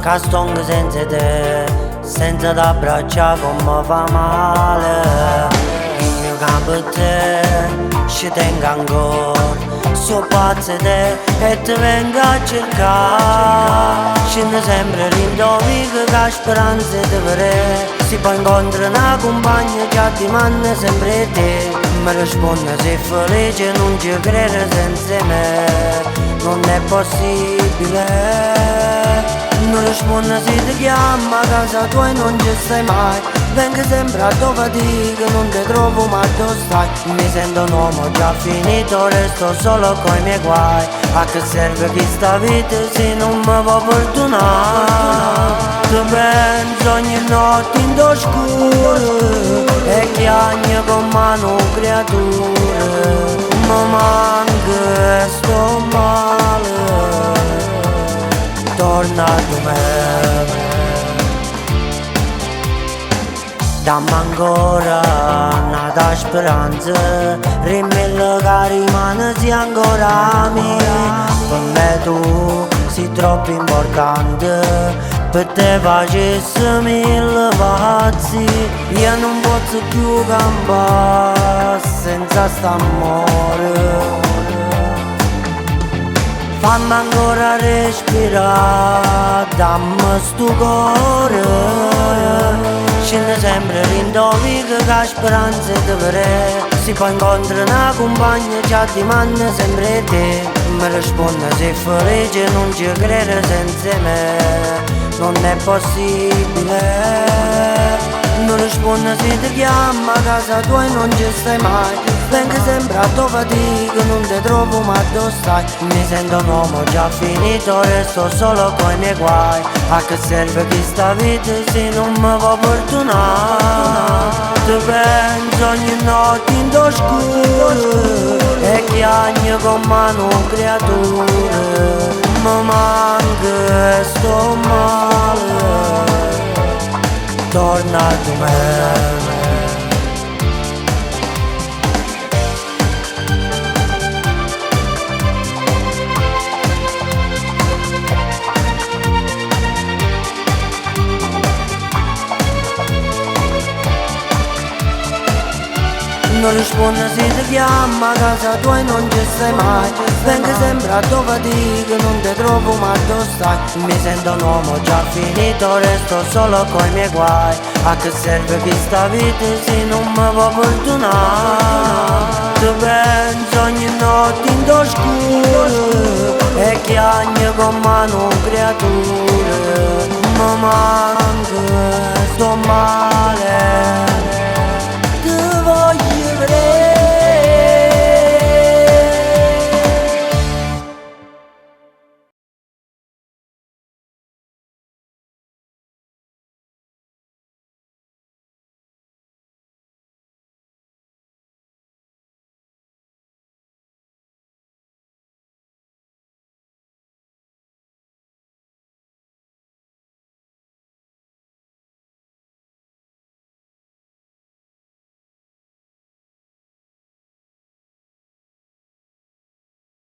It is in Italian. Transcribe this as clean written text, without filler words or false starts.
che sto senza te, senza t'abbracciare come fa male. Il mio campo è te, ci tengo ancora, so pazzo te e ti vengo a cercare. Scendo sempre rindovico che la speranza ti vedere, si poi incontra una compagna che ti manda sempre te. Mi risponde sei felice, non ci crede senza me, non è possibile. Mi risponde se ti chiama a casa tua e non ci stai mai, vengo sempre a dove dico non ti trovo ma dove stai. Mi sento un uomo già finito, resto solo coi miei guai. A che serve questa vita se non mi può perdonare? Ti penso ogni notte in oscuro e chiagno con mano creatura. Mi manca e sto male, torna da me. Dammi ancora una speranza, rimmello che rimane sia ancora mia. Per me tu sei troppo importante, per te facessi mille pazzi. Io non posso più campare senza st'amore. Fammi ancora respirare, dammi sto cuore. Scende sempre rindovico che la speranza ti vedere, si poi incontra una compagna che ti manda sempre te. Mi risponde sei felice, non ci crede senza me, non è possibile. Mi risponde se ti chiama a casa tua e non ci stai mai, vengo sempre a dove dico non ti trovo ma dove stai. Mi sento un uomo già finito, resto solo coi miei guai. A che serve questa vita se non mi può perdonare? Ti penso ogni notte in oscuro e chiagno con mano creatura. Mi manca e sto male, torna da me. Non risponde se ti chiama a casa tua e non ci stai mai, vengo sempre a dove dico non ti trovo ma dove stai. Mi sento un uomo già finito, resto solo coi miei guai. A che serve questa vita se non mi può perdonare? Ti penso ogni notte in oscuro e chiagno con mano creatura. Mi manca, sto male.